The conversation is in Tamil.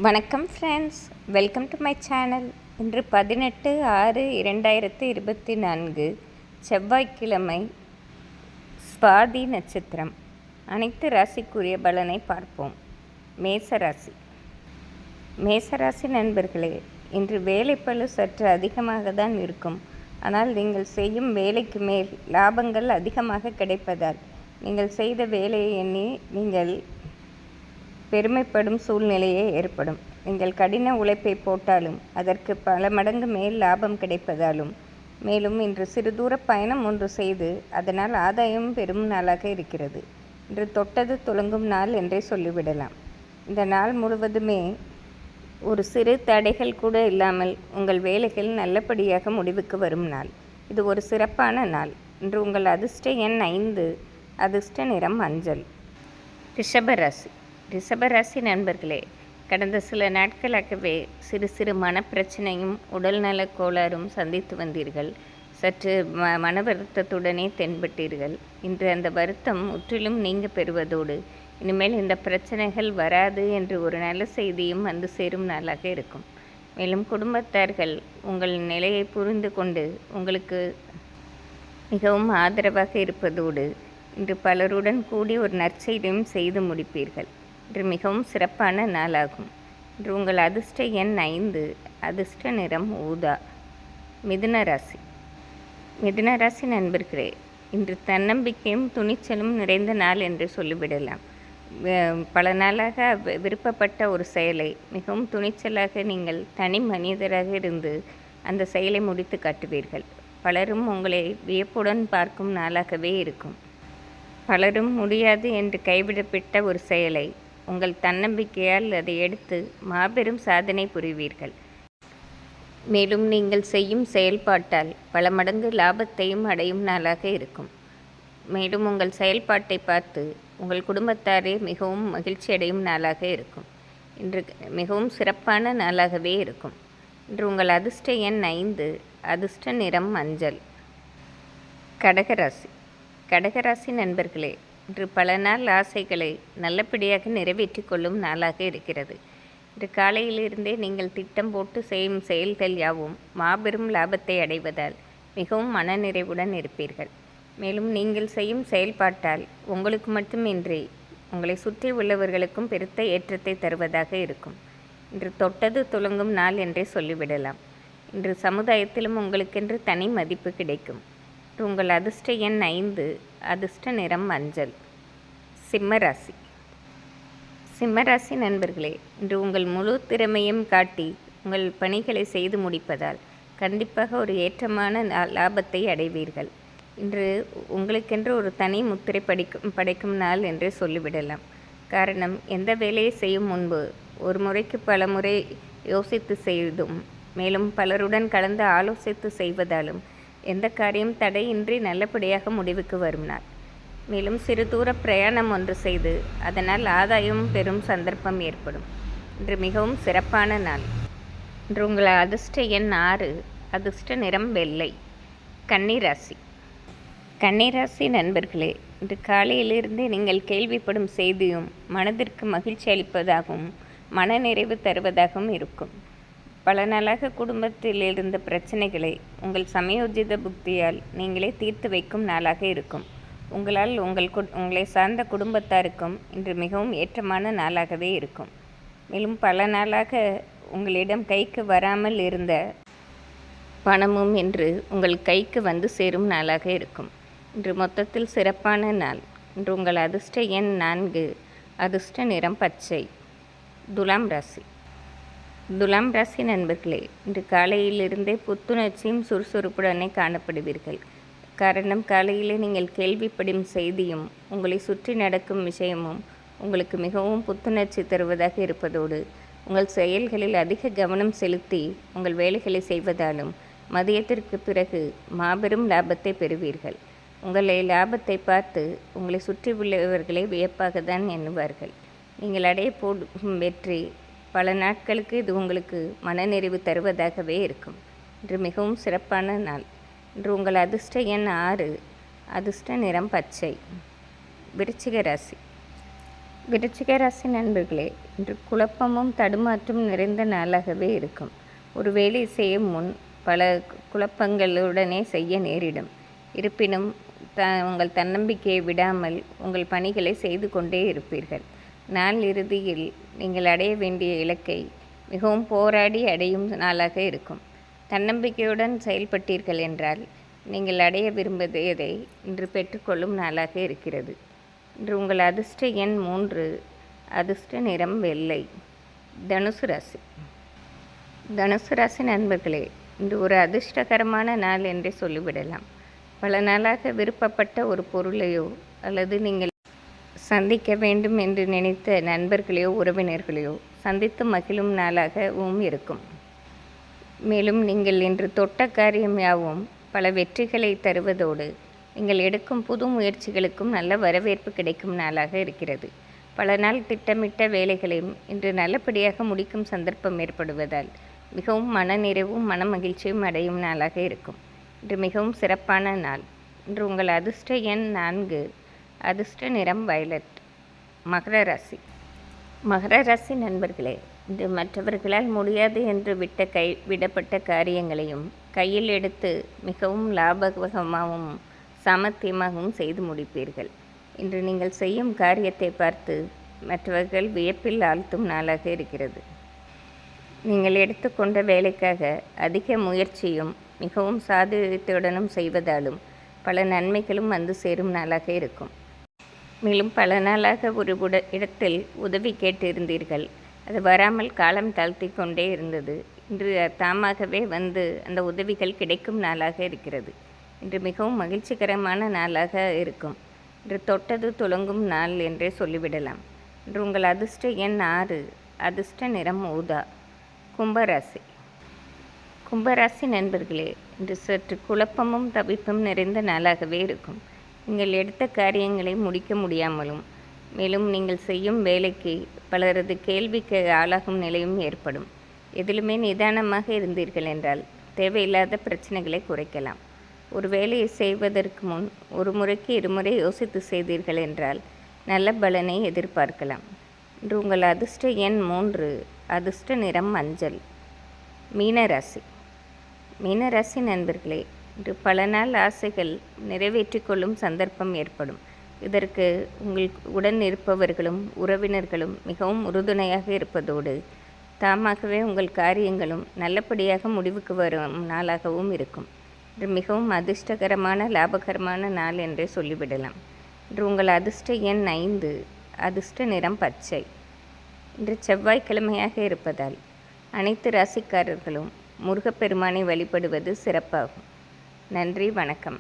வணக்கம் friends, welcome to my channel. இன்று 18/6/2024 செவ்வாய்க்கிழமை, சுவாதி நட்சத்திரம். அனைத்து ராசிக்குரிய பலனை பார்ப்போம். மேசராசி நண்பர்களே, இன்று வேலைப்பளு சற்று அதிகமாக தான் இருக்கும். ஆனால் நீங்கள் செய்யும் வேலைக்கு மேல் லாபங்கள் அதிகமாக கிடைப்பதால் நீங்கள் செய்த வேலையை எண்ணி நீங்கள் பெருமைப்படும் சூழ்நிலையே ஏற்படும். நீங்கள் கடின உழைப்பை போட்டாலும் அதற்கு பல மடங்கு மேல் லாபம் கிடைப்பதாலும், மேலும் இன்று சிறு தூர பயணம் ஒன்று செய்து அதனால் ஆதாயம் பெறும் நாளாக இருக்கிறது. இன்று தொட்டது துலங்கும் நாள் என்றே சொல்லிவிடலாம். இந்த நாள் முழுவதுமே ஒரு சிறு தடைகள் கூட இல்லாமல் உங்கள் வேலைகள் நல்லபடியாக முடிவுக்கு வரும் நாள். இது ஒரு சிறப்பான நாள். இன்று உங்கள் அதிர்ஷ்ட எண் 5, அதிர்ஷ்ட நிறம் மஞ்சள். ரிஷபராசி நண்பர்களே, கடந்த சில நாட்களாகவே சிறு சிறு மனப்பிரச்சனையும் உடல்நலக் கோளாறும் சந்தித்து வந்தீர்கள். சற்று மன வருத்தத்துடனே தென்பட்டீர்கள். இன்று அந்த வருத்தம் முற்றிலும் நீங்க பெறுவதோடு இனிமேல் இந்த பிரச்சனைகள் வராது என்று ஒரு நல்ல செய்தியும் வந்து சேரும் நாளாக இருக்கும். மேலும் குடும்பத்தார்கள் உங்கள் நிலையை புரிந்து கொண்டு உங்களுக்கு மிகவும் ஆதரவாக இருப்பதோடு இன்று பலருடன் கூடி ஒரு நற்செய்தியும் செய்து முடிப்பீர்கள். இன்று மிகவும் சிறப்பான நாளாகும். இன்று உங்கள் அதிர்ஷ்ட எண் 5, அதிர்ஷ்ட நிறம் ஊதா. மிதுன ராசி நண்பர்களே, இன்று தன்னம்பிக்கையும் துணிச்சலும் நிறைந்த நாள் என்று சொல்லிவிடலாம். பல நாளாக விருப்பப்பட்ட ஒரு செயலை மிகவும் துணிச்சலாக நீங்கள் தனி மனிதராக இருந்து அந்த செயலை முடித்து காட்டுவீர்கள். பலரும் உங்களை வியப்புடன் பார்க்கும் நாளாகவே இருக்கும். பலரும் முடியாது என்று கைவிடப்பட்ட ஒரு செயலை உங்கள் தன்னம்பிக்கையால் அதை எடுத்து மாபெரும் சாதனை புரிவீர்கள். மேலும் நீங்கள் செய்யும் செயல்பாட்டால் பல மடங்கு லாபத்தையும் அடையும் நாளாக இருக்கும். மேலும் உங்கள் செயல்பாட்டை பார்த்து உங்கள் குடும்பத்தாரே மிகவும் மகிழ்ச்சி அடையும் நாளாக இருக்கும். இன்று மிகவும் சிறப்பான நாளாகவே இருக்கும். இன்று உங்கள் அதிர்ஷ்ட எண் 5, அதிர்ஷ்ட நிறம் மஞ்சள். கடகராசி நண்பர்களே, இன்று பல நாள் ஆசைகளை நல்லபடியாக நிறைவேற்றி கொள்ளும் நாளாக இருக்கிறது. இன்று காலையிலிருந்தே நீங்கள் திட்டம் போட்டு செய்யும் செயல்கள் யாவும் மாபெரும் லாபத்தை அடைவதால் மிகவும் மனநிறைவுடன் இருப்பீர்கள். மேலும் நீங்கள் செய்யும் செயல்பாட்டால் உங்களுக்கு மட்டுமின்றி உங்களை சுற்றி உள்ளவர்களுக்கும் பெருத்த ஏற்றத்தை தருவதாக இருக்கும். இன்று தொட்டது துலங்கும் நாள் என்றே சொல்லிவிடலாம். இன்று சமுதாயத்திலும் உங்களுக்கென்று தனி மதிப்பு கிடைக்கும். உங்கள் அதிர்ஷ்ட எண் 5, அதிர்ஷ்ட நிறம் மஞ்சள். சிம்மராசி நண்பர்களே, இன்று உங்கள் முழு திறமையும் காட்டி உங்கள் பணிகளை செய்து முடிப்பதால் கண்டிப்பாக ஒரு ஏற்றமான லாபத்தை அடைவீர்கள். இன்று உங்களுக்கென்று ஒரு தனி முத்திரை படைக்கும் நாள் என்றே சொல்லிவிடலாம். காரணம், எந்த வேலையை செய்யும் முன்பு ஒரு முறைக்கு பல முறை யோசித்து செய்தும், மேலும் பலருடன் கலந்து ஆலோசித்து செய்வதாலும் எந்த காரியம் தடையின்றி நல்லபடியாக முடிவுக்கு வரும் நாள். மேலும் சிறு தூர பிரயாணம் ஒன்று செய்து அதனால் ஆதாயம் பெறும் சந்தர்ப்பம் ஏற்படும். இன்று மிகவும் சிறப்பான நாள். இன்று உங்கள் அதிர்ஷ்ட எண் 6, அதிர்ஷ்ட நிறம் வெள்ளை. கன்னிராசி நண்பர்களே, இன்று காலையிலிருந்து நீங்கள் கேள்விப்படும் செய்தியும் மனதிற்கு மகிழ்ச்சி அளிப்பதாகவும் மனநிறைவு தருவதாகவும் இருக்கும். பல நாளாக குடும்பத்தில் இருந்த பிரச்சனைகளை உங்கள் சமயோஜித புத்தியால் நீங்களே தீர்த்து வைக்கும் நாளாக இருக்கும். உங்களால் உங்களை சார்ந்த குடும்பத்தாருக்கும் இன்று மிகவும் ஏற்றமான நாளாகவே இருக்கும். மேலும் பல நாளாக உங்களிடம் கைக்கு வராமல் இருந்த பணமும் இன்று உங்கள் கைக்கு வந்து சேரும் நாளாக இருக்கும். இன்று மொத்தத்தில் சிறப்பான நாள். இன்று உங்கள் அதிர்ஷ்ட எண் 4, அதிர்ஷ்ட நிறம் பச்சை. துலாம் ராசி நண்பர்களே, இன்று காலையிலிருந்தே புத்துணர்ச்சியும் சுறுசுறுப்புடனே காணப்படுவீர்கள். காரணம், காலையிலே நீங்கள் கேள்விப்படும் செய்தியும் உங்களை சுற்றி நடக்கும் விஷயமும் உங்களுக்கு மிகவும் புத்துணர்ச்சி தருவதாக இருப்பதோடு உங்கள் செயல்களில் அதிக கவனம் செலுத்தி உங்கள் வேலைகளை செய்வதாலும் மதியத்திற்கு பிறகு மாபெரும் லாபத்தை பெறுவீர்கள். உங்களை லாபத்தை பார்த்து உங்களை சுற்றி உள்ளவர்களை வியப்பாக தான் எண்ணுவார்கள். நீங்கள் அடைய போடும் வெற்றி பல நாட்களுக்கு இது உங்களுக்கு மனநிறைவு தருவதாகவே இருக்கும். இன்று மிகவும் சிறப்பான நாள். இன்று உங்கள் அதிர்ஷ்ட எண் 6, அதிர்ஷ்ட நிறம் பச்சை. விருச்சிக ராசி விருச்சிக ராசி நண்பர்களே, இன்று குழப்பமும் தடுமாற்றம் நிறைந்த நாளாகவே இருக்கும். ஒரு வேலை செய்யும் முன் பல குழப்பங்களுடனே செய்ய நேரிடும். இருப்பினும் உங்கள் தன்னம்பிக்கையை விடாமல் உங்கள் பணிகளை செய்து கொண்டே இருப்பீர்கள். நாள் இறுதியில் நீங்கள் அடைய வேண்டிய இலக்கை மிகவும் போராடி அடையும் நாளாக இருக்கும். தன்னம்பிக்கையுடன் செயல்பட்டீர்கள் என்றால் நீங்கள் அடைய விரும்பியதை இன்று பெற்றுக்கொள்ளும் நாளாக இருக்கிறது. இன்று உங்கள் அதிர்ஷ்ட எண் 3, அதிர்ஷ்ட நிறம் வெள்ளை. தனுசு ராசி. தனுசு ராசி நண்பர்களே, இன்று ஒரு அதிர்ஷ்டகரமான நாள் என்றே சொல்லிவிடலாம். பல நாளாக விருப்பப்பட்ட ஒரு பொருளையோ அல்லது நீங்கள் சந்திக்க வேண்டும் என்று நினைத்த நண்பர்களையோ உறவினர்களையோ சந்தித்து மகிழும் நாளாகவும் இருக்கும். மேலும் நீங்கள் இன்று தொட்ட காரியம் யாவும் பல வெற்றிகளை தருவதோடு நீங்கள் எடுக்கும் புது முயற்சிகளுக்கும் நல்ல வரவேற்பு கிடைக்கும் நாளாக இருக்கிறது. பல நாள் திட்டமிட்ட வேலைகளையும் இன்று நல்லபடியாக முடிக்கும் சந்தர்ப்பம் ஏற்படுவதால் மிகவும் மனநிறைவும் மன மகிழ்ச்சியும் அடையும் நாளாக இருக்கும். இன்று மிகவும் சிறப்பான நாள். இன்று உங்கள் அதிர்ஷ்ட எண் 4, அதிர்ஷ்ட நிறம் வயலட். மகர ராசி. மகர ராசி நண்பர்களே, இன்று மற்றவர்களால் முடியாது என்று விடப்பட்ட காரியங்களையும் கையில் எடுத்து மிகவும் லாபகமாகவும் சாமர்த்தியமாகவும் செய்து முடிப்பீர்கள். இன்று நீங்கள் செய்யும் காரியத்தை பார்த்து மற்றவர்கள் வியப்பில் ஆழ்த்தும் நாளாக இருக்கிறது. நீங்கள் எடுத்துக்கொண்ட வேலைக்காக அதிக முயற்சியும் மிகவும் சாதுரியத்துடனும் செய்வதாலும் பல நன்மைகளும் வந்து சேரும் நாளாக இருக்கும். மேலும் பல நாளாக ஒரு இடத்தில் உதவி கேட்டு இருந்தீர்கள். அது வராமல் காலம் தாழ்த்தி கொண்டே இருந்தது. இன்று தாமாகவே வந்து அந்த உதவிகள் கிடைக்கும் நாளாக இருக்கிறது. இன்று மிகவும் மகிழ்ச்சிகரமான நாளாக இருக்கும். இன்று தொட்டது துலங்கும் நாள் என்றே சொல்லிவிடலாம். இன்று உங்கள் அதிர்ஷ்ட எண் 6, அதிர்ஷ்ட நிறம் ஊதா. கும்பராசி. கும்பராசி நண்பர்களே, இன்று சற்று குழப்பமும் தவிப்பும் நிறைந்த நாளாகவே இருக்கும். நீங்கள் எடுத்த காரியங்களை முடிக்க முடியாமலும் மேலும் நீங்கள் செய்யும் வேலைக்கு பலரது கேள்விக்கு ஆளாகும் நிலையும் ஏற்படும். எதிலுமே நிதானமாக இருந்தீர்கள் என்றால் தேவையில்லாத பிரச்சனைகளை குறைக்கலாம். ஒரு வேலையை செய்வதற்கு முன் ஒரு முறைக்கு 2 முறை யோசித்து செய்தீர்கள் என்றால் நல்ல பலனை எதிர்பார்க்கலாம். இன்று உங்கள் அதிர்ஷ்ட எண் 3, அதிர்ஷ்ட நிறம் மஞ்சள். மீனராசி. மீனராசி நண்பர்களே, இன்று பல நாள் ஆசைகள் நிறைவேற்றிக் கொள்ளும் சந்தர்ப்பம் ஏற்படும். இதற்கு உங்கள் உடன் இருப்பவர்களும் உறவினர்களும் மிகவும் உறுதுணையாக இருப்பதோடு தாமாகவே உங்கள் காரியங்களும் நல்லபடியாக முடிவுக்கு வரும் நாளாகவும் இருக்கும். இன்று மிகவும் அதிர்ஷ்டகரமான லாபகரமான நாள் என்றே சொல்லிவிடலாம். இன்று உங்கள் அதிர்ஷ்ட எண் 5, அதிர்ஷ்ட நிறம் பச்சை. இன்று செவ்வாய்க்கிழமையாக இருப்பதால் அனைத்து ராசிக்காரர்களும் முருகப்பெருமானை வழிபடுவது சிறப்பாகும். நன்றி, வணக்கம்.